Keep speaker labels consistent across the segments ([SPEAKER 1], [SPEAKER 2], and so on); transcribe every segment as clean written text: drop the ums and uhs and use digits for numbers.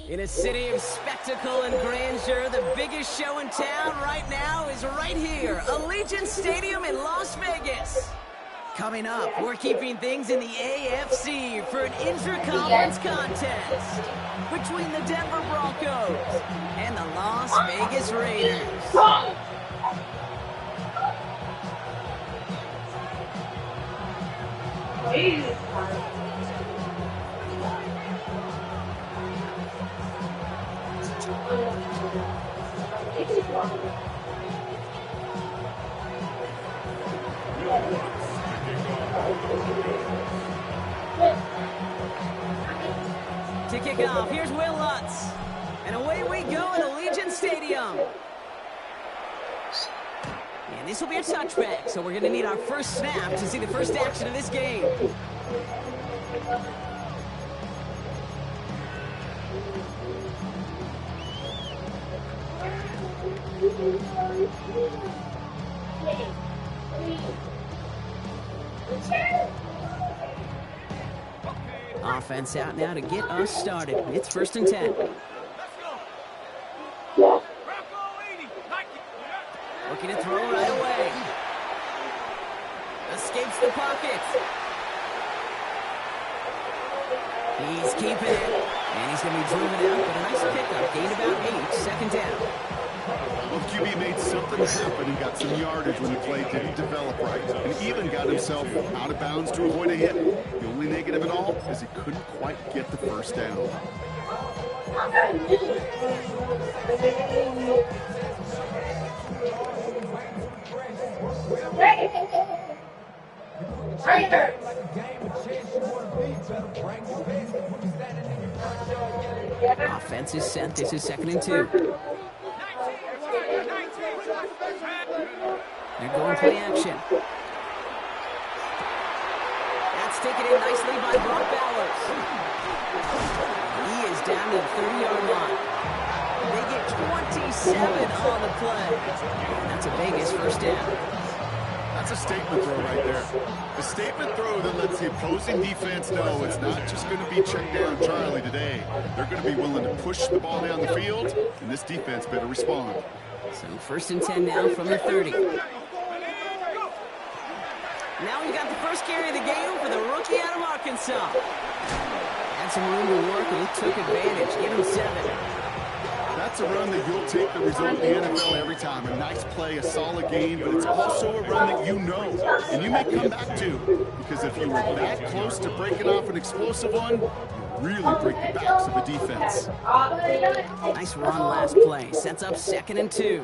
[SPEAKER 1] In a city of spectacle and grandeur, the biggest show in town right now is right here, Allegiant Stadium in Las Vegas. Coming up, we're keeping things in the AFC for an intra-conference contest between the Denver Broncos and the Las Vegas Raiders. To kick it off, here's Will Lutz. And away we go at Allegiant Stadium. And this will be a touchback, so we're going to need our first snap to see the first action of this game. Offense out now to get us started. It's 1st and 10. Looking to throw right away. Escapes the pocket. He's keeping it. And he's going to be driven out, but a nice pickup. Gained about 8, 2nd down.
[SPEAKER 2] Well, QB made something happen and got some yardage when the play didn't develop right, and even got himself out of bounds to avoid a hit. The only negative at all is he couldn't quite get the first down.
[SPEAKER 1] Offense is set. This is 2nd and 2. They're going play action. That's taken in nicely by Brock Bowers. He is down to the 30-yard line. They get 27 on the play. That's a Vegas first down.
[SPEAKER 2] That's a statement throw right there. A statement throw that lets the opposing defense know it's not just going to be check down Charlie today. They're going to be willing to push the ball down the field, and this defense better respond.
[SPEAKER 1] So 1st and 10 now from the 30. Now we've got the first carry of the game for the rookie out of Arkansas. Had some room to work and he took advantage. Give him 7.
[SPEAKER 2] That's a run that you'll take the result in the NFL every time. A nice play, a solid game, but it's also a run that you know and you may come back to. Because if you were that close to breaking off an explosive one, you really break the backs of a defense.
[SPEAKER 1] Nice run last play. Sets up 2nd and 2.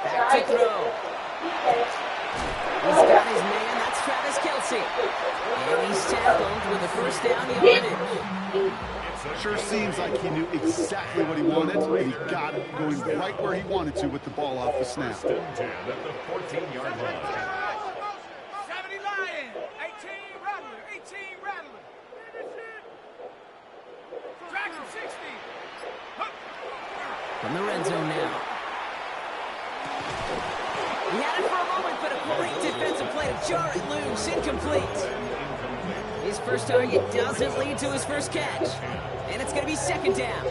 [SPEAKER 1] Back to throw. He's got his man. That's Travis Kelce. And he's tackled with the first down yardage.
[SPEAKER 2] Sure seems like he knew exactly what he wanted, and he got it going right where he wanted to with the ball off the snap.
[SPEAKER 3] 10 at the 14-yard line.
[SPEAKER 4] 70 Lion, 18 Rattler, 18 Rattler. Dragon 60.
[SPEAKER 1] From the red zone now. He had it for a moment, but a great defensive play to jar it loose. Incomplete. His first target doesn't lead to his first catch. And it's going to be 2nd down.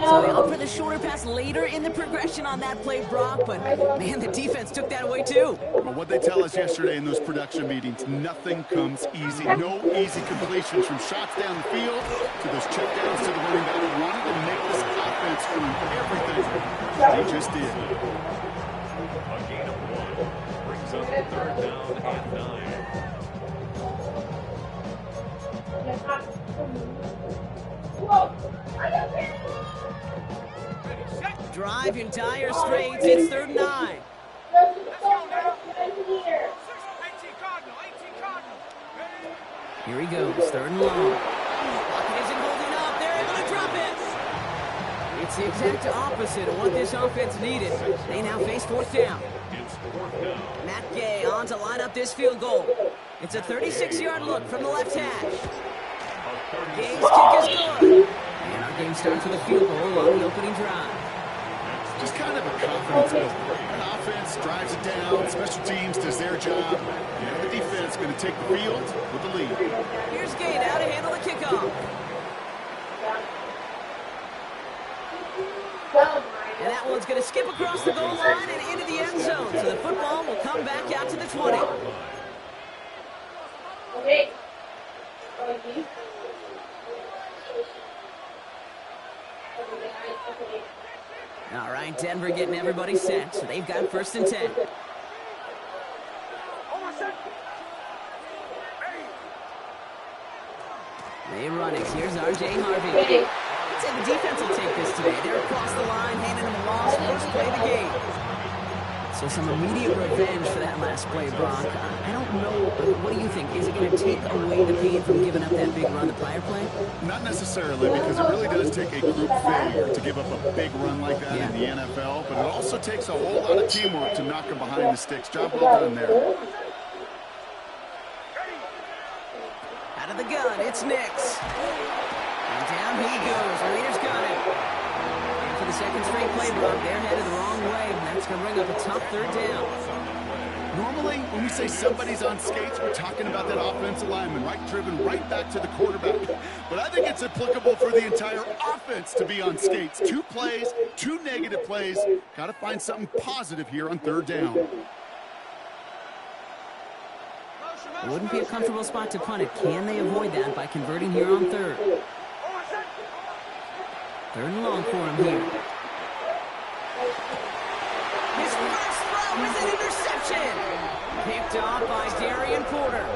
[SPEAKER 1] So they opt for the shorter pass later in the progression on that play, Brock. But, man, the defense took that away, too.
[SPEAKER 2] Well, what they tell us yesterday in those production meetings, nothing comes easy. No easy completions from shots down the field to those checkdowns to the running back. They wanted to make this offense earn everything. They just did.
[SPEAKER 3] A gain of 1 brings up 3rd down and
[SPEAKER 4] 9.
[SPEAKER 1] Drive in dire straits. It's 3rd and 9.
[SPEAKER 4] Let's go now. 18 Cardinal, 18 Cardinal.
[SPEAKER 1] Here he goes. 3rd and long. Pocket isn't holding up. They're able to drop it. It's the exact opposite of what this offense needed. They now face 4th down.
[SPEAKER 3] It's 4th down.
[SPEAKER 1] Matt Gay on to line up this field goal. It's a 36-yard look from the left hash. Gay's kick is good. And our game starts with a field goal on the opening drive.
[SPEAKER 2] Just kind of a confidence builder. An offense drives it down. Special teams does their job. And the defense going to take the field with the lead.
[SPEAKER 1] Here's Gay now to handle the kickoff. And that one's going to skip across the goal line and into the end zone. So the football will come back out to the 20.
[SPEAKER 5] Okay.
[SPEAKER 1] All right, Denver getting everybody set. So they've got 1st and 10. They run it. Here's R.J. Harvey. I'd say the defense will take this today. They're across the line, handing them a loss. First play of the game. So some immediate revenge for that last play, Brock. I don't know. What do you think? Is it going to take away the pain from giving up that big run the prior play?
[SPEAKER 2] Not necessarily, because it really does take a group failure to give up a big run like that in the NFL. But it also takes a whole lot of teamwork to knock them behind the sticks. Job well done there.
[SPEAKER 1] Out of the gun, it's Nix. And down he goes. Raiders got it. And for the second straight play, Brock, they're headed the wrong way. And that's going to bring up a tough 3rd down.
[SPEAKER 2] Normally, when we say somebody's on skates, we're talking about that offensive lineman, right, driven right back to the quarterback. But I think it's applicable for the entire offense to be on skates. 2 plays, 2 negative plays. Got to find something positive here on 3rd down.
[SPEAKER 1] It wouldn't be a comfortable spot to punt it. Can they avoid that by converting here on 3rd? 3rd and long for him here. His first throw is an interception. Picked off by Darian Porter.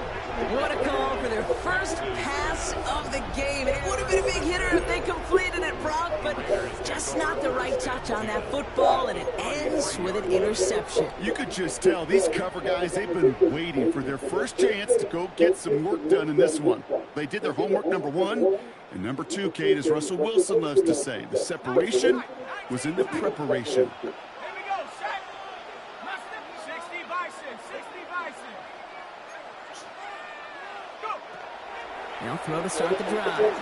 [SPEAKER 1] What a call for their first pass of the game. It would have been a big hitter if they completed it, Brock, but just not the right touch on that football, and it ends with an interception.
[SPEAKER 2] You could just tell these cover guys, they've been waiting for their first chance to go get some work done in this one. They did their homework, number 1. And number 2, Kate, as Russell Wilson loves to say, the separation was in the preparation.
[SPEAKER 4] Here we go, set. 60 Bison, 60 Bison. Go.
[SPEAKER 1] They'll throw to start the drive.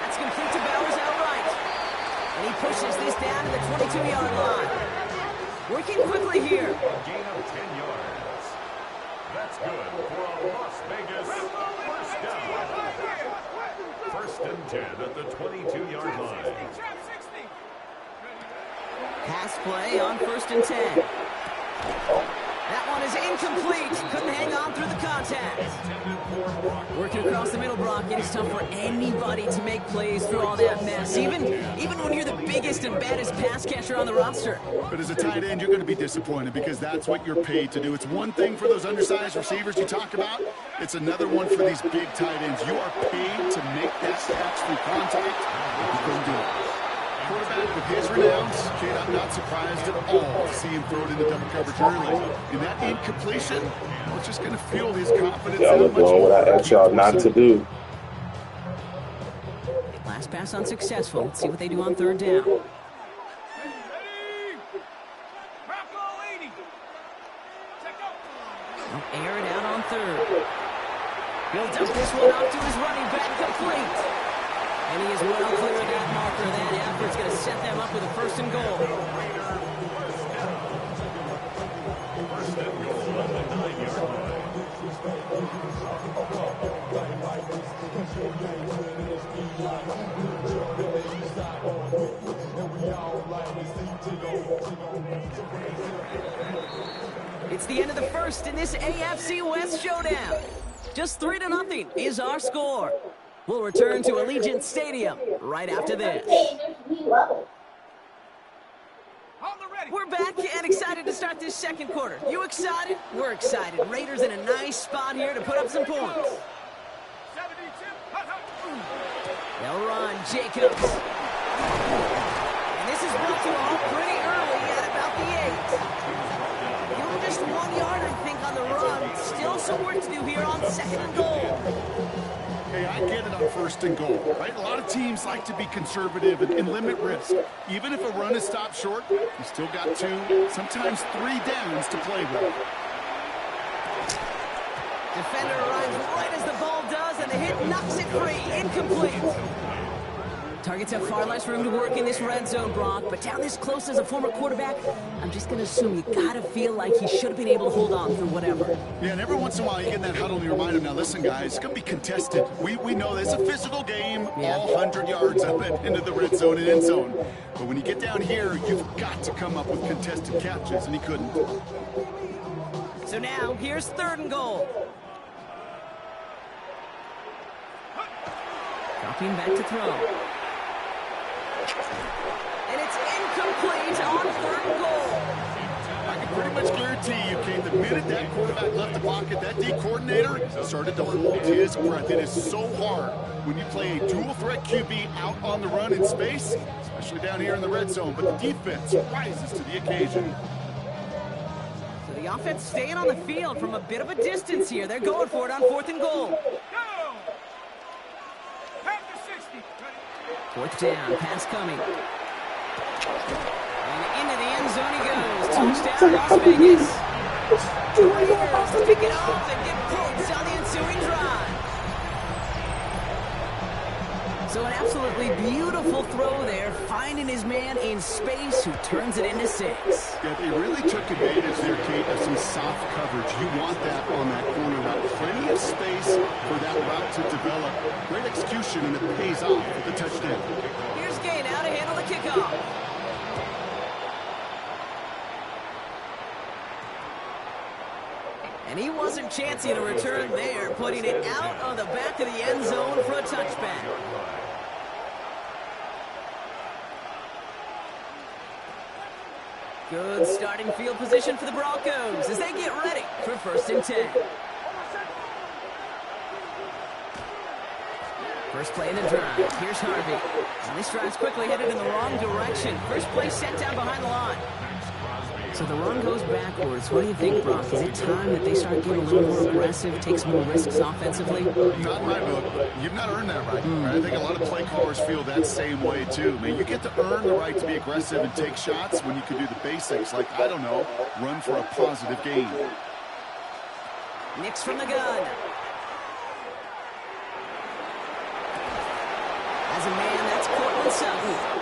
[SPEAKER 1] That's complete to Bowers outright. And he pushes this down to the 22-yard line. Working quickly here.
[SPEAKER 3] Gain of 10 yards. That's good for a Las Vegas first down. 1st and 10 at the 22-yard line.
[SPEAKER 1] Pass play on 1st and 10. That one is incomplete. Couldn't hang on through the contact. Working across the middle, Brock, it is tough for anybody to make plays through all that mess, even when you're the biggest and baddest pass catcher on the roster.
[SPEAKER 2] But as a tight end, you're going to be disappointed because that's what you're paid to do. It's one thing for those undersized receivers you talk about. It's another one for these big tight ends. You are paid to make that catch through contact. You couldn't do it. Quarterback with his renounce, Kate, I'm not surprised at all to see him throw it into double coverage early. And that incompletion, it's just going to fuel his confidence.
[SPEAKER 6] Y'all was doing what I asked y'all not to do.
[SPEAKER 1] Last pass unsuccessful. Let's see what they do on 3rd down. They'll air it out on 3rd. He'll dump this one off to his running back, complete. And he is well clear of that marker. That effort's going to set them up with a 1st and goal.
[SPEAKER 3] First and goal on the 9-yard line.
[SPEAKER 1] It's the end of the 1st in this AFC West showdown. Just 3-0 is our score. We'll return to Allegiant Stadium right after this. We're back and excited to start this 2nd quarter. You excited? We're excited. Raiders in a nice spot here to put up some points. They'll run. Jacobs. And this is brought to all pretty early at about the 8. Give him just 1 yard, I think, on the run. Still some work to do here on 2nd and goal.
[SPEAKER 2] Hey, I get it on 1st and goal, right? A lot of teams like to be conservative and limit risk. Even if a run is stopped short, you still got 2, sometimes 3 downs to play with.
[SPEAKER 1] Defender arrives right as the ball does, and the hit knocks it free. Incomplete. Targets have far less room to work in this red zone, Brock, but down this close as a former quarterback, I'm just going to assume you got to feel like he should have been able to hold on through whatever.
[SPEAKER 2] Yeah, and every once in a while you get in that huddle and you remind him, now listen, guys, it's going to be contested. We know this is a physical game, all 100 yards up and into the red zone and end zone. But when you get down here, you've got to come up with contested catches, and he couldn't.
[SPEAKER 1] So now, here's 3rd and goal. Dropping back to throw. And it's incomplete on 3rd and goal.
[SPEAKER 2] I can pretty much guarantee you, Kate, the minute that quarterback left the pocket, that D coordinator started to hold his breath. It is so hard when you play a dual-threat QB out on the run in space, especially down here in the red zone, but the defense rises to the occasion.
[SPEAKER 1] So the offense staying on the field from a bit of a distance here. They're going for it on 4th and goal.
[SPEAKER 4] Go! Back to 60.
[SPEAKER 1] 4th down, pass coming. And into the end zone he goes. Touchdown, Las Vegas. The Raiders pick it off and get points on the ensuing drive. So an absolutely beautiful throw there, finding his man in space who turns it into 6.
[SPEAKER 2] Yeah, they really took advantage there, Kate, of some soft coverage. You want that on that corner route. Plenty of space for that route to develop. Great execution, and it pays off with the touchdown.
[SPEAKER 1] Here's Gay now to handle the kickoff. And he wasn't chancing a return there, putting it out on the back of the end zone for a touchback. Good starting field position for the Broncos as they get ready for 1st and 10. First play in the drive. Here's Harvey. And this drive's quickly headed in the wrong direction. First play set down behind the line. So the run goes backwards. What do you think, Brock? Is it time that they start getting a little more aggressive, take some more risks offensively?
[SPEAKER 2] Not in my book. You've not earned that right. I think a lot of play callers feel that same way, too. Man, you get to earn the right to be aggressive and take shots when you can do the basics, like, I don't know, run for a positive gain.
[SPEAKER 1] Nix from the gun. As a man, that's Cortland Sutton.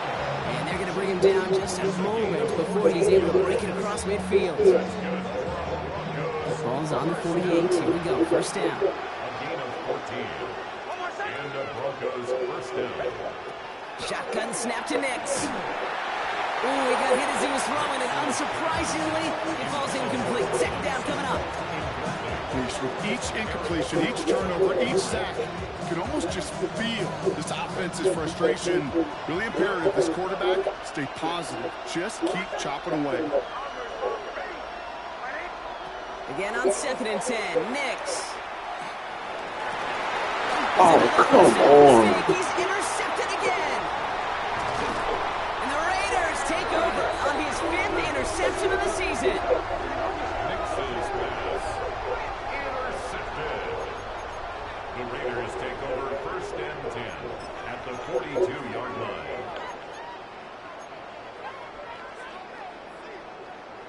[SPEAKER 1] And they're going to bring him down just a moment before he's able to break it across midfield. Ball's on the 48. Here we go. 1st down.
[SPEAKER 3] A gain of 14. And the Broncos 1st down.
[SPEAKER 1] Shotgun snap to Nix. Ooh, he got hit as he was throwing, and unsurprisingly, it falls incomplete. 2nd down coming up.
[SPEAKER 2] With each incompletion, each turnover, each sack, you can almost just feel this offense's frustration. Really imperative, this quarterback, stay positive. Just keep chopping away.
[SPEAKER 1] Again on 2nd and 10, Nix.
[SPEAKER 6] Oh, come on.
[SPEAKER 1] He's intercepted again. And the Raiders take over on his 5th interception of the season.
[SPEAKER 3] Nix's pass intercepted. The Raiders take over 1st and 10 at the 42-yard line.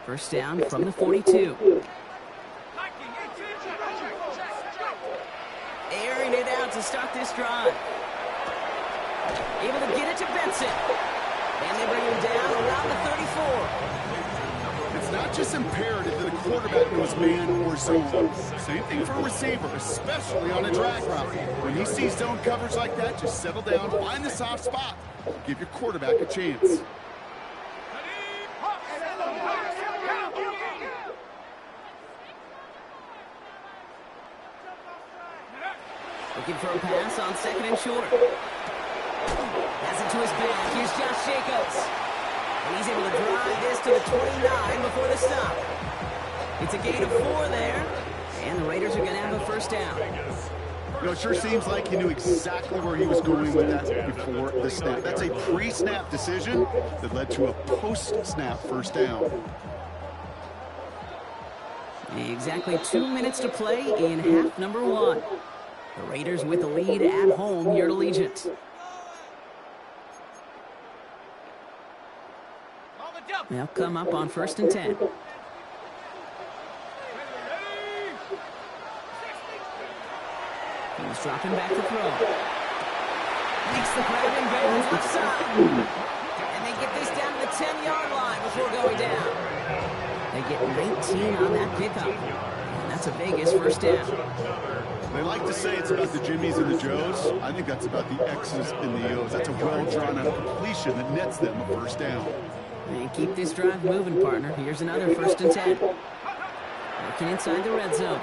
[SPEAKER 1] 1st down from the 42. Airing it out to start this drive. Able to get it to Benson. And they bring him down around the 34.
[SPEAKER 2] It's not just imperative that a quarterback knows man or zone. Same thing for a receiver, especially on a drag route. When he sees zone coverage like that, just settle down, find the soft spot. Give your quarterback a chance.
[SPEAKER 1] Looking for a pass on 2nd and short. Pass it to his back. Here's Josh Jacobs. And he's able to drive this to the 29 before the stop. It's a gain of 4 there. And the Raiders are going to have a 1st down.
[SPEAKER 2] You know, it sure seems like he knew exactly where he was going with that before the snap. That's a pre-snap decision that led to a post-snap 1st down.
[SPEAKER 1] Exactly 2 minutes to play in half number 1. The Raiders with the lead at home here at Allegiant. They'll come up on 1st and 10. He's dropping back to throw. Makes the grab and go left side. And they get this down to the 10-yard line before going down. They get 19 on that pickup. And that's a Vegas first down.
[SPEAKER 2] They like to say it's about the Jimmies and the Joes. I think that's about the X's and the O's. That's a well-drawn-out completion that nets them a first down.
[SPEAKER 1] And keep this drive moving, partner. Here's another 1st and 10. Working inside the red zone.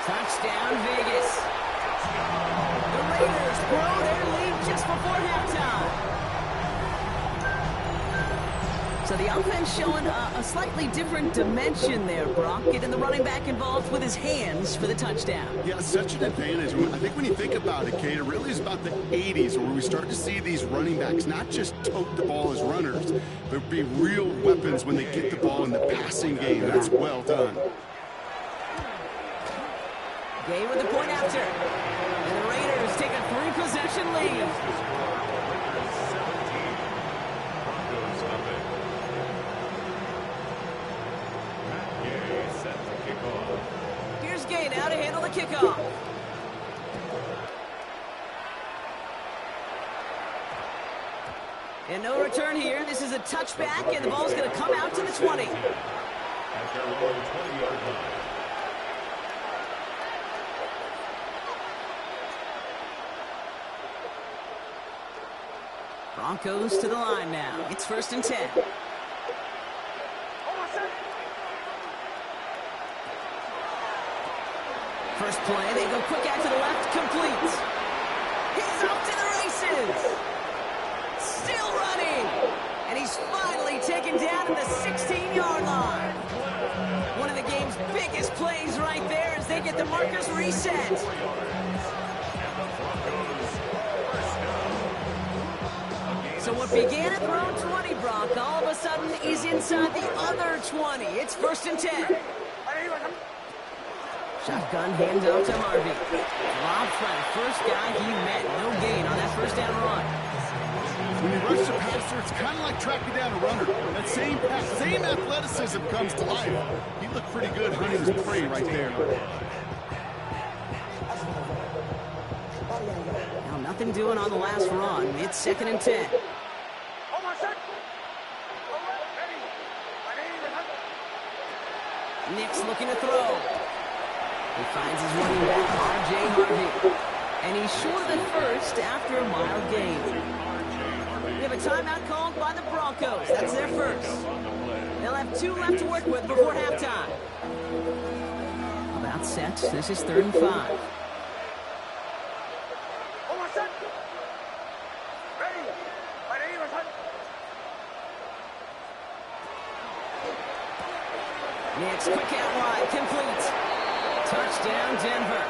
[SPEAKER 1] Touchdown, Vegas. The Raiders blow their lead just before halftime. So the offense showing a slightly different dimension there, Brock. Getting the running back involved with his hands for the touchdown.
[SPEAKER 2] Yeah, such an advantage. I think when you think about it, Kate, it really is about the 80s where we start to see these running backs not just tote the ball as runners, but be real weapons when they get the ball in the passing game. That's well done.
[SPEAKER 1] Gay with the point after. And the Raiders take a 3-possession lead. Here's Gay now to handle the kickoff. And no return here. This is a touchback, and the ball's going to come out to the 20.
[SPEAKER 3] At their own 20-yard line.
[SPEAKER 1] Broncos to the line now. It's 1st and 10. First play, they go quick out to the left, complete. He's off to the races. Still running. And he's finally taken down at the 16-yard line. One of the game's biggest plays right there as they get the markers reset. So what began at their own 20, Brock, all of a sudden is inside the other 20. It's 1st and 10. Shotgun handoff to Harvey. Dropped by the first guy he met. No gain on that first down run.
[SPEAKER 2] When you rush the passer, it's kind of like tracking down a runner. That same athleticism comes to life. He looked pretty good hunting his prey right there.
[SPEAKER 1] Now nothing doing on the last run. It's 2nd and 10. Nick's looking to throw. He finds his running back, R.J. Harvey. And he's short of the first after a mild gain. We have a timeout called by the Broncos. That's their first. They'll have 2 left to work with before halftime. About set. This is 3rd and 5. Nick's quick out wide, complete. Touchdown, Denver.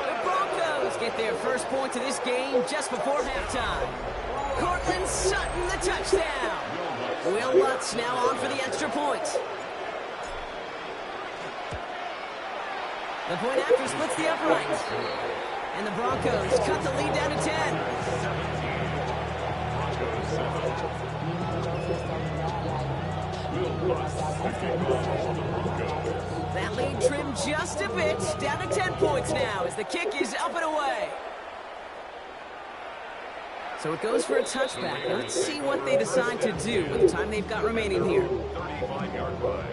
[SPEAKER 1] The Broncos get their first point of this game just before halftime. Cortland Sutton, the touchdown. Will Lutz now on for the extra point. The point after splits the upright. And the Broncos cut the lead down to 10. That lead trimmed just a bit, down to 10 points now as the kick is up and away. So it goes for a touchback. Let's see what they decide to do with the time they've got remaining here.
[SPEAKER 3] 35-yard line.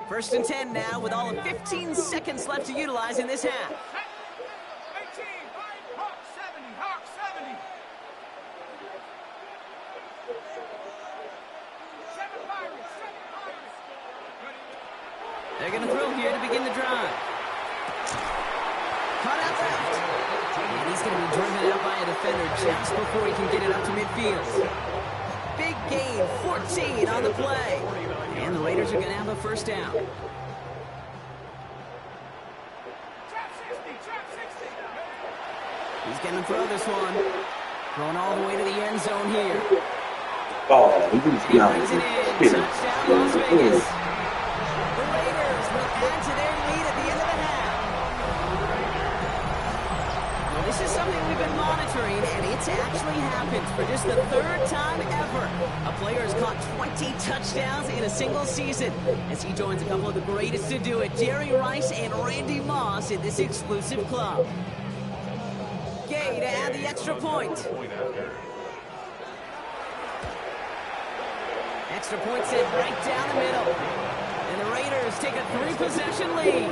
[SPEAKER 1] First and 10 now with all of 15 seconds left to utilize in this half.
[SPEAKER 4] 18, Hawk 70, Hawk 70. 7 Pirates, 7 Pirates.
[SPEAKER 1] They're going to throw here to begin the drive. Caught out left. And he's going to be driven out by a defender just before he can get it up to midfield. Big gain, 14 on the play. And the Raiders are going to have a first down.
[SPEAKER 4] Trap 60, trap 60.
[SPEAKER 1] He's going to throw this one. Throwing all the way to the end zone here.
[SPEAKER 6] Oh, he was
[SPEAKER 1] He brings it in. Touchdown, Las Vegas. The Raiders will add to their lead at the end of the half. Well, this is answering, and it's actually happened for just the third time ever. A player has caught 20 touchdowns in a single season as he joins a couple of the greatest to do it, Jerry Rice and Randy Moss, in this exclusive club. Gay to add the extra point. Extra point sent right down the middle. And the Raiders take a 3-possession lead.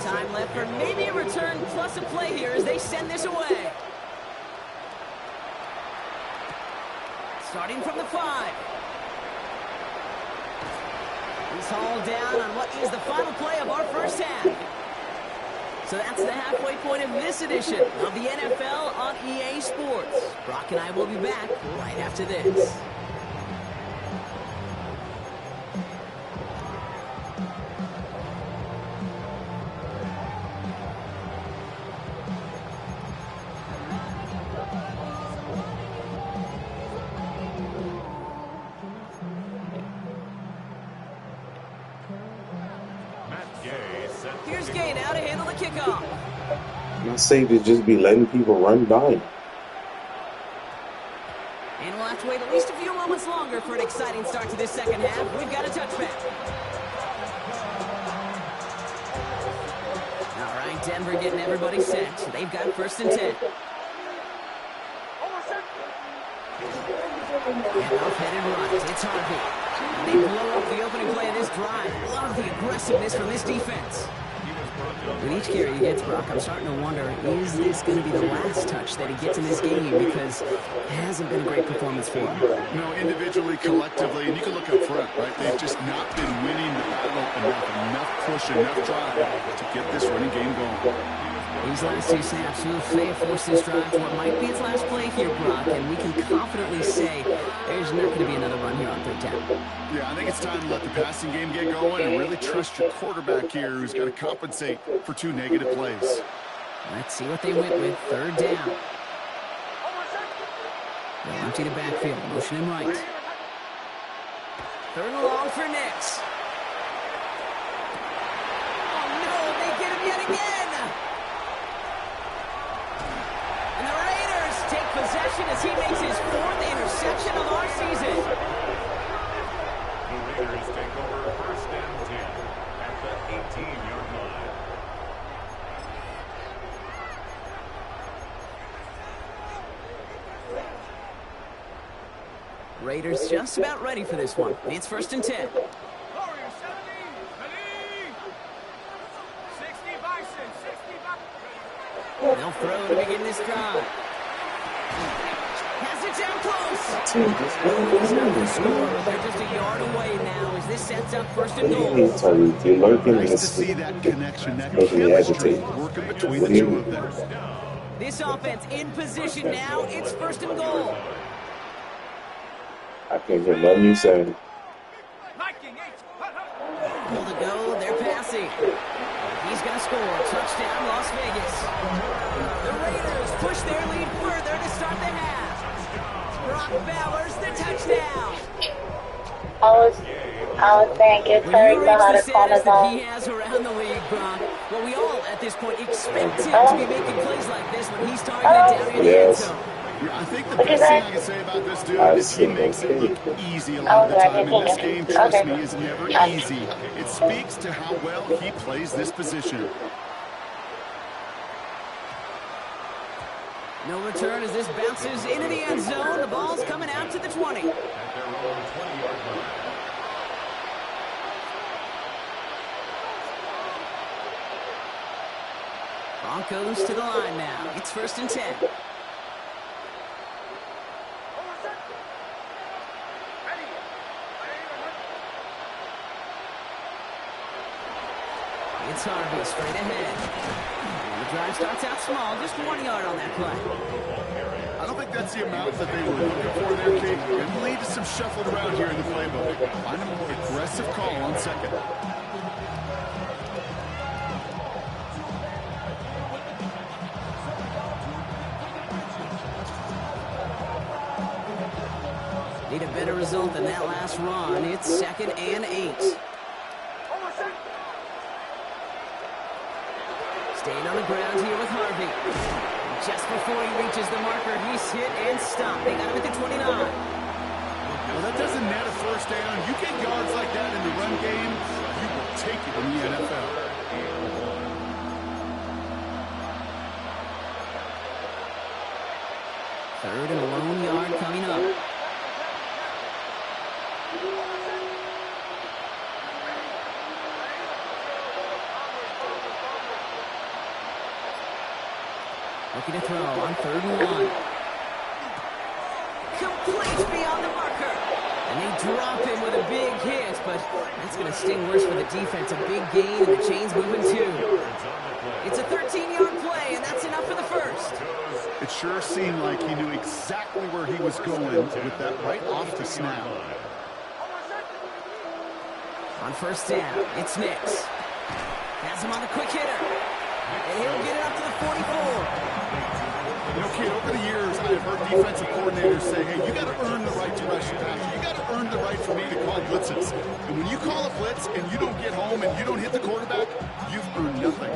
[SPEAKER 1] Time left for maybe a return plus a play here as they send this away. Starting from the 5. He's hauled down on what is the final play of our first half. So that's the halfway point of this edition of the NFL on EA Sports. Brock and I will be back right after this. Here's Gay now to handle the kickoff.
[SPEAKER 6] My say to just be letting people run by.
[SPEAKER 1] And we'll have to wait at least a few moments longer for an exciting start to this second half. We've got a touchback. All right, Denver getting everybody set. They've got 1st and 10. And off-headed right. It's Harvey. They blow up the opening play of this drive. Love the aggressiveness from this defense. With each carry he gets, Brock, I'm starting to wonder, is this going to be the last touch that he gets in this game? Because it hasn't been a great performance for him.
[SPEAKER 2] No, individually, collectively, and you can look up front, right? They've just not been winning the battle enough push, enough drive to get this running game going.
[SPEAKER 1] These last 2 snaps may have forced this drive to what might be its last play here, Brock, and we can confidently say there's not going to be another run here on 3rd down.
[SPEAKER 2] Yeah, I think it's time to let the passing game get going and really trust your quarterback here, who's got to compensate for 2 negative plays.
[SPEAKER 1] Let's see what they went with. 3rd down. They'll empty the backfield, motion him right. 3rd and long for Nix. Oh no, they get him yet again! Possession as he makes his 4th interception of our season.
[SPEAKER 3] The Raiders take over 1st and 10 at the 18-yard line.
[SPEAKER 1] Raiders just about ready for this one. It's 1st and 10. They'll throw to begin this drive. Has it down close. They're just a yard away now as this sets up 1st and goal.
[SPEAKER 6] You're lurking
[SPEAKER 2] Nice to see that connection, that chemistry working between the 2 of them.
[SPEAKER 1] This offense in position now. It's 1st and goal.
[SPEAKER 6] I can't hear nothing you saying.
[SPEAKER 1] Pull to go. They're passing. He's going to score. Touchdown, Las Vegas. The Raiders push their lead further to start the half. Brock Bowers, the touchdown.
[SPEAKER 5] I was saying, get Terry to how to call us
[SPEAKER 1] that he has around the league, Brock. Well, we all at this point expect him to be making plays like this when he's targeted down in the end zone.
[SPEAKER 2] Yeah, I think the best thing I can say about this dude is he makes it look easy a lot of the time. And this game, trust me, is never easy. It speaks to how well he plays this position.
[SPEAKER 1] No return as this bounces into the end zone. The ball's coming out to the 20.
[SPEAKER 3] At their own 20-yard line.
[SPEAKER 1] Broncos to the line now. It's 1st and 10. It's Harvey straight ahead. And the drive starts out small, just 1 yard on that play.
[SPEAKER 2] I don't think that's the amount that they were looking for there, Kate. It lead to some shuffling around here in the playbook. Find a more aggressive call on 2nd.
[SPEAKER 1] Need a better result than that last run. It's 2nd and 8. ground here with Harvey. Just before he reaches the marker, he's hit and stopped. They got him at the 29.
[SPEAKER 2] Well, that doesn't net a first down. You get yards like that in the run game, you will take it in the NFL.
[SPEAKER 1] Third and a lone yard coming up. Looking to throw on 3rd and 1. Complete beyond the marker. And they drop him with a big hit, but that's going to sting worse for the defense. A big gain, and the chain's moving too. It's a 13-yard play, and that's enough for the first.
[SPEAKER 2] It sure seemed like he knew exactly where he was going with that right off the snap.
[SPEAKER 1] On 1st down, it's Nix. Has him on the quick hitter. And he'll get it up to the 44.
[SPEAKER 2] You know, kid, over the years, I've heard defensive coordinators say, hey, you got to earn the right to rush the passer. You got to earn the right for me to call blitzes. And when you call a blitz and you don't get home and you don't hit the quarterback, you've earned nothing.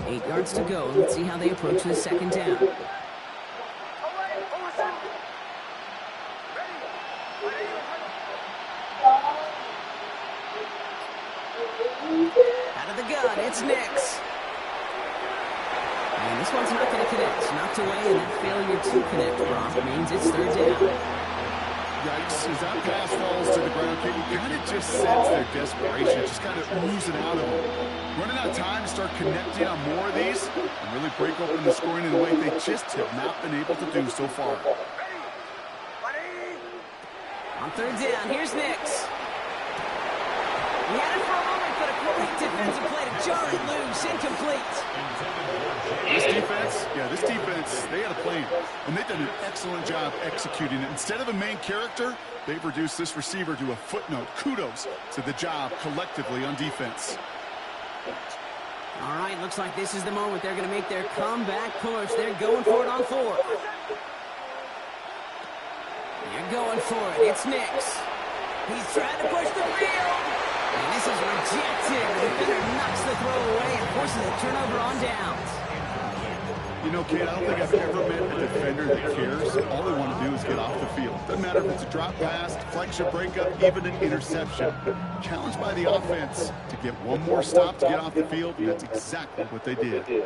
[SPEAKER 1] 8 yards to go. Let's see how they approach the 2nd down. Out of the gun, it's Nix. And this one's not going to connect. Knocked away, and that failure to connect, Brock, means it's 3rd down.
[SPEAKER 2] Yikes, as that pass falls to the ground, kid, you kind of just sense their desperation, just kind of oozing out of them. Running out of time to start connecting on more of these and really break open the scoring in a way they just have not been able to do so far.
[SPEAKER 1] On 3rd down, here's Nix. He had it for a moment, but a great defensive play to jar it loose, incomplete.
[SPEAKER 2] This defense, they had a plan, and they've done an excellent job executing it. Instead of a main character, they've reduced this receiver to a footnote. Kudos to the job collectively on defense.
[SPEAKER 1] All right, looks like this is the moment they're going to make their comeback push. They're going for it on 4th. They're going for it. It's Nix. He's trying to push the field. And this is rejected. The defender knocks the throw away and forces a turnover on downs.
[SPEAKER 2] You know, Kate, I don't think I've ever met a defender that cares. All they want to do is get off the field. Doesn't matter if it's a drop pass, deflection, breakup, even an interception. Challenged by the offense to get one more stop to get off the field, and that's exactly what they did.
[SPEAKER 1] Looking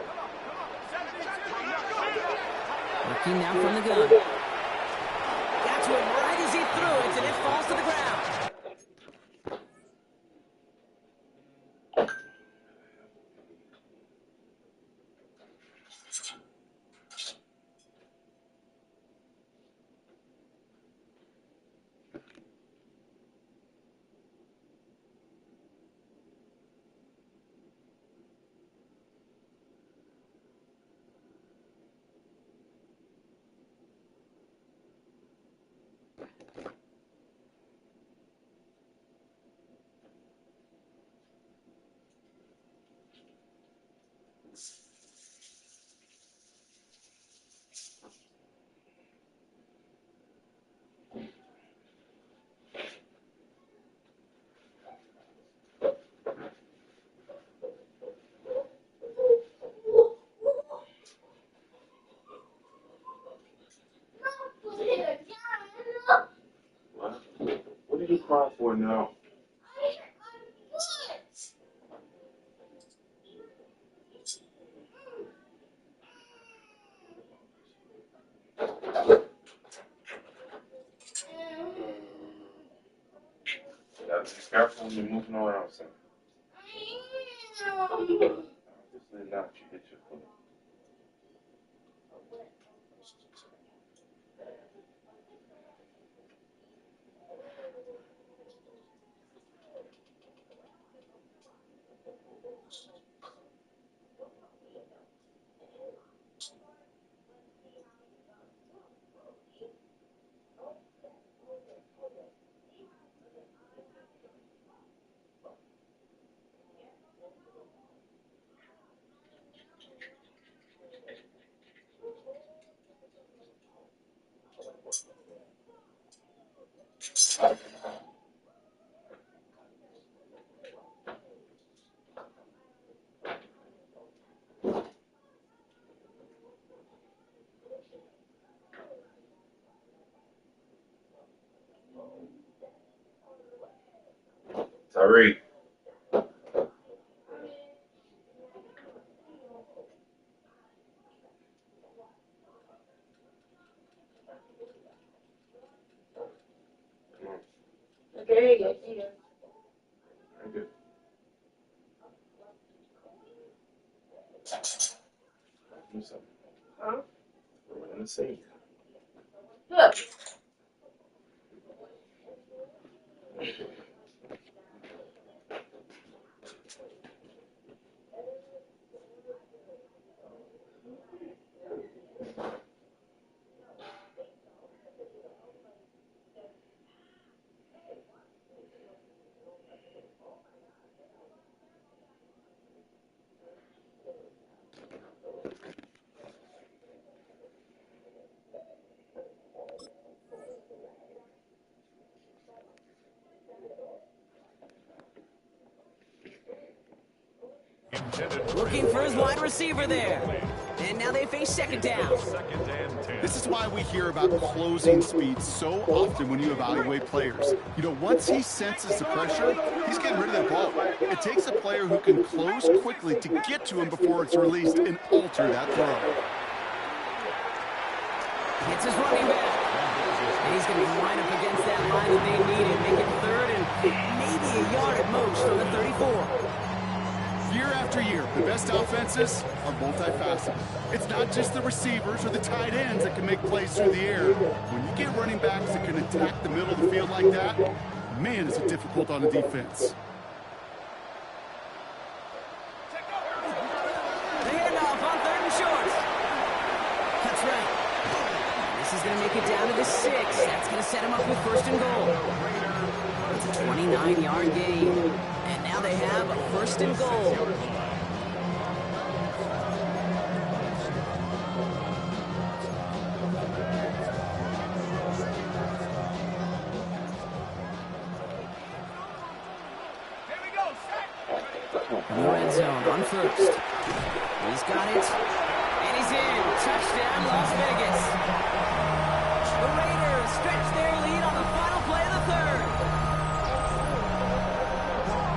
[SPEAKER 1] now from the gun. Got to him right as he threw it, and it falls to the ground.
[SPEAKER 6] What did you cry for now? You gotta be careful when you're moving around, son. Obviously not, you hit your foot. great.
[SPEAKER 5] Okay, yes, you do.
[SPEAKER 6] Thank you.
[SPEAKER 5] Huh?
[SPEAKER 6] We're gonna see.
[SPEAKER 5] Look.
[SPEAKER 1] Looking for his wide receiver there. And now they face second down.
[SPEAKER 3] Second and 10.
[SPEAKER 2] This is why we hear about closing speed so often when you evaluate players. You know, once he senses the pressure, he's getting rid of that ball. It takes a player who can close quickly to get to him before it's released and alter that throw.
[SPEAKER 1] Hits his running back. And he's going to be lined up against that line that they need and make it third and maybe a yard at most on the 34.
[SPEAKER 2] Year after year, the best offenses are multifaceted. It's not just the receivers or the tight ends that can make plays through the air. When you get running backs that can attack the middle of the field like that, man, is it difficult on a defense.
[SPEAKER 1] The handoff on third and short. That's right. This is going to make it down to the 6. That's going to set him up with first and goal. It's a 29-yard gain. And now they have a first and goal.
[SPEAKER 4] Here we go, set.
[SPEAKER 1] In the red zone on first. He's got it. And he's in. Touchdown, Las Vegas. The Raiders stretch their lead on the final play of the third.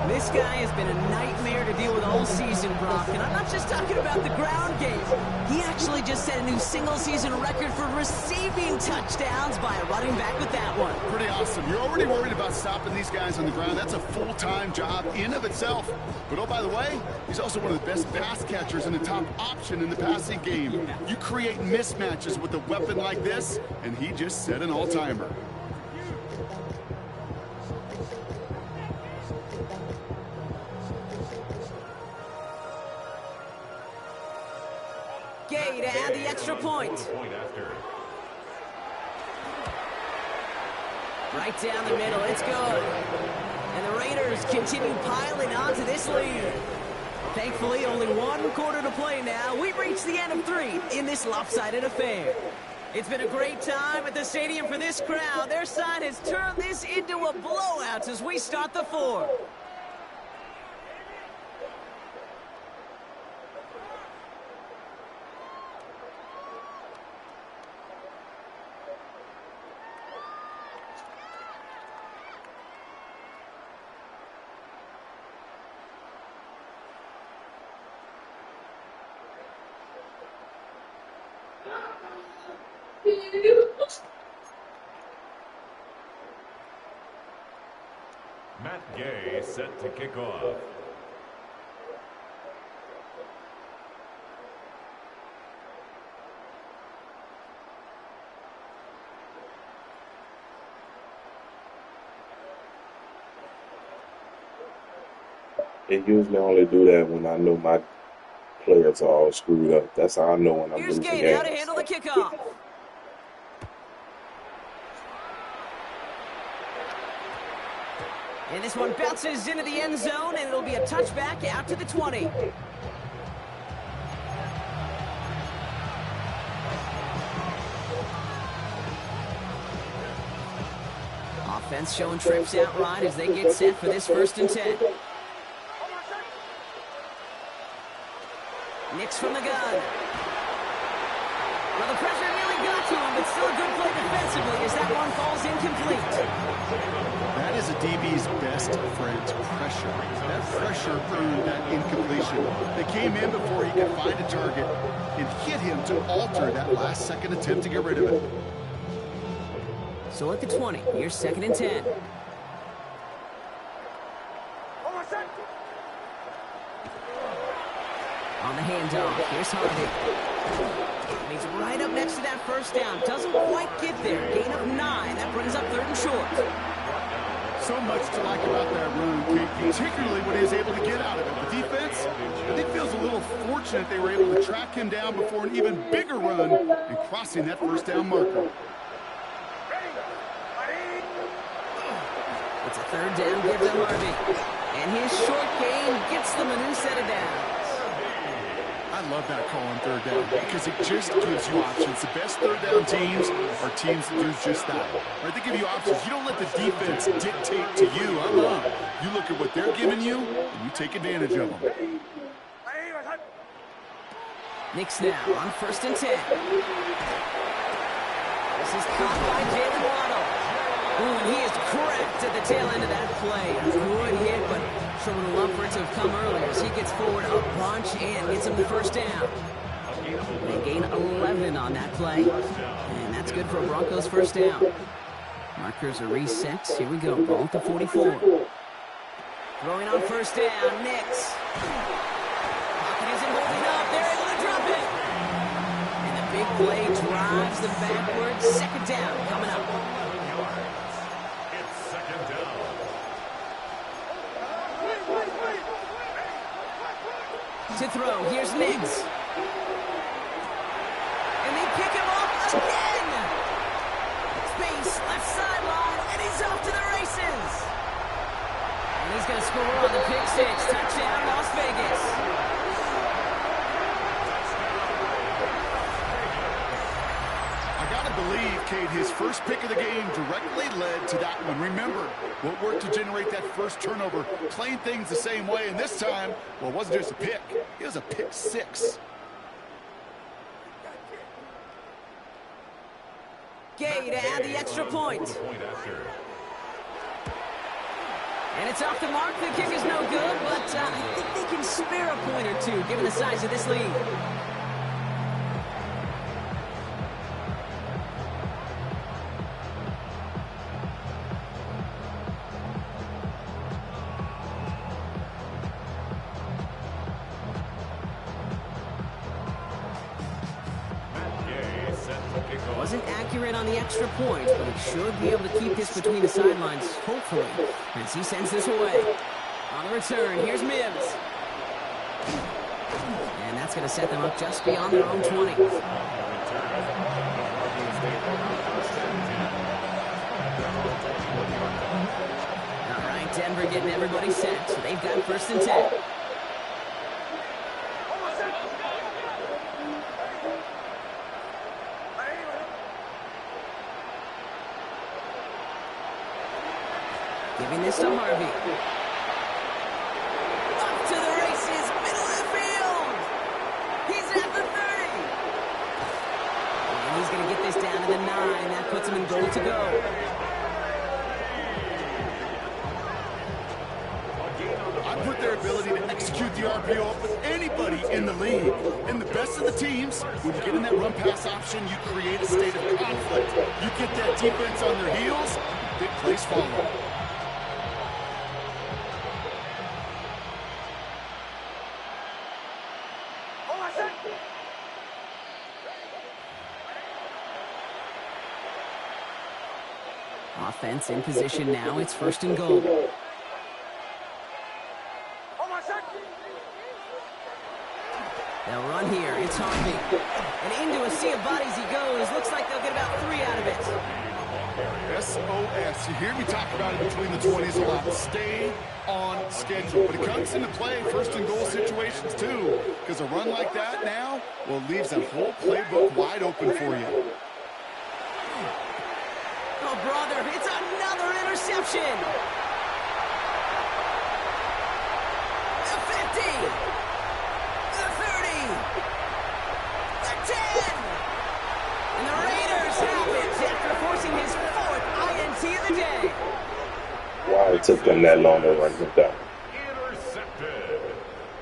[SPEAKER 1] This guy has been a nightmare to deal with all season, Brock. And I'm not just talking about the ground game. He actually just set a new single-season record for receiving touchdowns by a running back with that one.
[SPEAKER 2] Pretty awesome. You're already worried about stopping these guys on the ground. That's a full-time job in of itself. But oh, by the way, he's also one of the best pass catchers and the top option in the passing game. You create mismatches with a weapon like this, and he just set an all-timer.
[SPEAKER 1] Gay to add the extra point.
[SPEAKER 3] Point after.
[SPEAKER 1] Right down the middle, it's good. And the Raiders continue piling on to this lead. Thankfully, only one quarter to play now. We've reached the end of 3 in this lopsided affair. It's been a great time at the stadium for this crowd. Their side has turned this into a blowout as we start the 4th.
[SPEAKER 3] Matt Gay set to kick off.
[SPEAKER 6] It usually only do that when I know my players are all screwed up. That's how I know when I'm
[SPEAKER 1] Here's
[SPEAKER 6] losing
[SPEAKER 1] Gay now to
[SPEAKER 6] games.
[SPEAKER 1] handle the kickoff. And this one bounces into the end zone, and it'll be a touchback out to the 20. Offense showing trips out right as they get set for this 1st and 10. Nix from the gun. Well, the pressure nearly got to him, but still a good play defensively as that one falls incomplete.
[SPEAKER 2] That is a DB's best friend, pressure. That pressure earned that incompletion. They came in before he could find a target and hit him to alter that last-second attempt to get rid of it.
[SPEAKER 1] So at the 20, here's 2nd and 10. On the handoff, here's Harvey. And he's right up next to that first down. Doesn't quite get there. Gain of 9. That brings up 3rd and short.
[SPEAKER 2] So much to like about that run, Kate, particularly what he was able to get out of it. The defense, I think, feels a little fortunate they were able to track him down before an even bigger run and crossing that first down marker.
[SPEAKER 1] It's a 3rd down, give to Harvey. And his short gain gets them a new set of downs.
[SPEAKER 2] I love that call on 3rd down because it just gives you options. The best 3rd down teams are teams that do just that. Right? They give you options. You don't let the defense dictate to you. You look at what they're giving you, and you take advantage of them.
[SPEAKER 1] Knicks now on 1st and 10. This is caught by Jalen Waddle. Ooh, and he is cracked at the tail end of that play. A good hit, but sure would have loved for it to have come earlier as he gets forward a bunch and gets him the first down. They gain 11 on that play, and that's good for a Broncos first down. Markers are reset. Here we go. Ball at the 44. Throwing on 1st down. Knicks. Pocket isn't holding up. They're able to drop it. And the big play drives them backwards. 2nd down coming up.
[SPEAKER 3] It's 2nd down.
[SPEAKER 1] To throw, here's Miggs. And they pick him up again. Space, left sideline, and he's off to the races. And he's going to score on the pick six. Touchdown, Las Vegas.
[SPEAKER 2] I got to believe, Kate, his first pick of the game directly led to that one. Remember, what worked to generate that first turnover, playing things the same way, and this time, well, it wasn't just a pick. It was a pick 6.
[SPEAKER 1] Gay to add the extra point. And it's off the mark. The kick is no good, but I think they can spare a point or two, given the size of this lead. Wasn't accurate on the extra point, but he should be able to keep this between the sidelines, hopefully, as he sends this away. On the return, here's Mims. And that's going to set them up just beyond their own 20. All right, Denver getting everybody set. They've got 1st and 10. Giving this to Harvey. Up to the races, middle of the field. He's at the 30. And he's going to get this down to the 9. That puts him in goal to go.
[SPEAKER 2] I put their ability to execute the RPO up with anybody in the league. And the best of the teams, when you get in that run-pass option, you create a state of conflict. You get that defense on their heels, big plays follow.
[SPEAKER 1] Offense in position now. It's 1st and goal. They'll run here. It's Harvey. And into a sea of bodies he goes. Looks like they'll get about 3 out of it.
[SPEAKER 2] SOS. You hear me talk about it between the 20s a lot. Stay on schedule. But it comes into play 1st and goal situations too. Because a run like that now, well, leaves that whole playbook wide open for you.
[SPEAKER 1] Oh, brother, it's another interception. The 50. The 30. The 10. novelty of the day.
[SPEAKER 6] Why it took them that long to run him down?
[SPEAKER 3] Intercepted.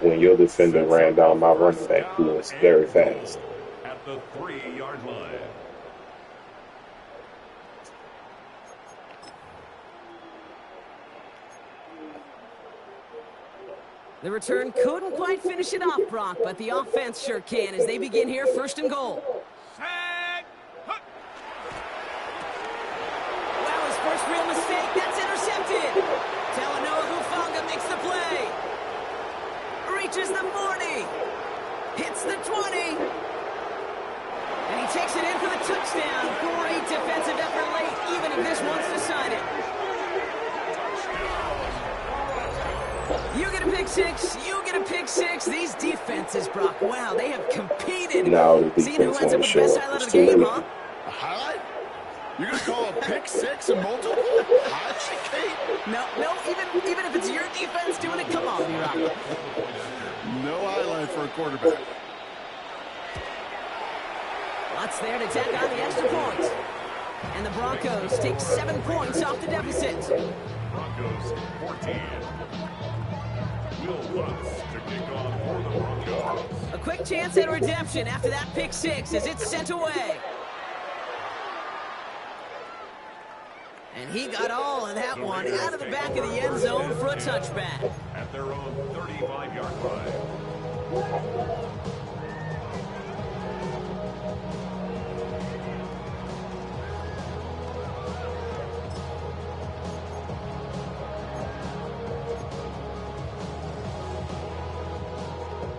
[SPEAKER 6] When your defender ran down my running back, who was very fast.
[SPEAKER 3] At the 3-yard line.
[SPEAKER 1] The return couldn't quite finish it off, Brock, but the offense sure can as they begin here, 1st and goal.
[SPEAKER 4] Set. Hook.
[SPEAKER 1] Wow, his first real mistake. That's intercepted. Talanoa Hufanga makes the play. Reaches the 40. Hits the 20. And he takes it in for the touchdown. Great defensive effort late, even if this one's decided. You get a pick six, you get a pick six. These defenses, Brock, wow, they have competed.
[SPEAKER 6] Now the
[SPEAKER 1] Seeing who
[SPEAKER 6] defense
[SPEAKER 1] ends up
[SPEAKER 6] won't
[SPEAKER 1] with the
[SPEAKER 6] show
[SPEAKER 1] best
[SPEAKER 6] up.
[SPEAKER 1] highlight
[SPEAKER 6] It's
[SPEAKER 1] of the
[SPEAKER 6] too
[SPEAKER 1] game,
[SPEAKER 6] late.
[SPEAKER 1] huh?
[SPEAKER 2] A highlight? You're going to call a pick six a multiple? Highlight, Kate?
[SPEAKER 1] No, even if it's your defense doing it, come on, B-Rock.
[SPEAKER 2] No highlight for a quarterback.
[SPEAKER 1] Lots there to tack on the extra point. And the Broncos take 7 points off the deficit.
[SPEAKER 3] Broncos 14. Will Lutz to kick off for the Broncos.
[SPEAKER 1] A quick chance at redemption after that pick six as it's sent away. And he got all of that one out of the back of the end zone for a touchback.
[SPEAKER 3] At their own 35-yard line.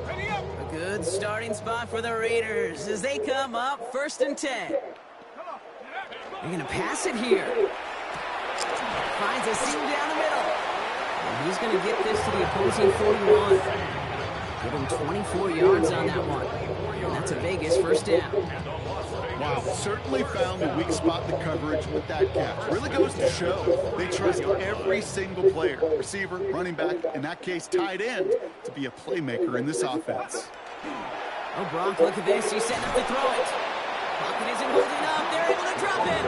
[SPEAKER 4] Ready up.
[SPEAKER 1] A good starting spot for the Raiders as they come up 1st and 10.
[SPEAKER 4] Come on.
[SPEAKER 1] They're going to pass it here. Finds a seam down the middle. And he's going to get this to the opposing 41. Give him 24 yards on that one. And that's a Vegas 1st down.
[SPEAKER 2] Wow, certainly found the weak spot in the coverage with that catch. Really goes to show they trust every single player, receiver, running back, in that case tight end, to be a playmaker in this offense.
[SPEAKER 1] Oh, Brock, look at this. He's setting up to throw it. Pocket isn't holding up. They're able to drop it.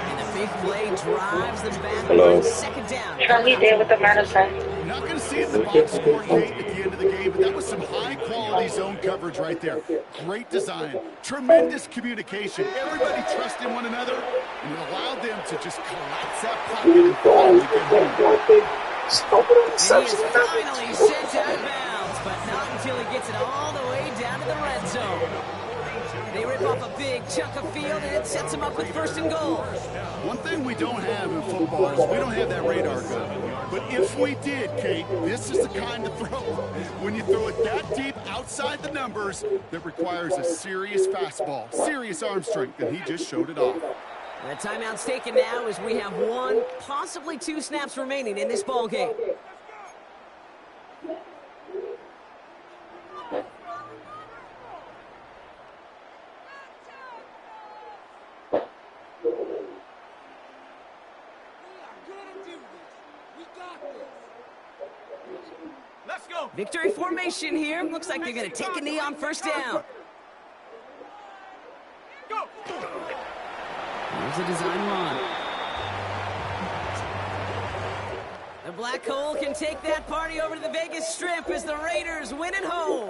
[SPEAKER 1] And the big play drives them back on 2nd down.
[SPEAKER 5] Charlie there with the medicine.
[SPEAKER 2] You're not going to see it in the box score, Kate, at the end of the game, but that was some high-quality zone coverage right there. Great design, tremendous communication. Everybody trusting one another, and it allowed them to just collapse that pocket and finally get home.
[SPEAKER 1] And he is finally sent out of bounds, but not until he gets it all the way down to the red zone. They rip off a big chunk of field, and it sets them up with 1st and goal.
[SPEAKER 2] One thing we don't have in football is we don't have that radar gun. But if we did, Kate, this is the kind of throw. When you throw it that deep outside the numbers, that requires a serious fastball, serious arm strength, and he just showed it off.
[SPEAKER 1] The timeout's taken now as we have 1, possibly 2 snaps remaining in this ball game.
[SPEAKER 4] Let's go.
[SPEAKER 1] Victory formation here. Looks like they're going to take a knee on 1st down.
[SPEAKER 4] Go.
[SPEAKER 1] Here's a design run. The Black Hole can take that party over to the Vegas Strip as the Raiders win at home.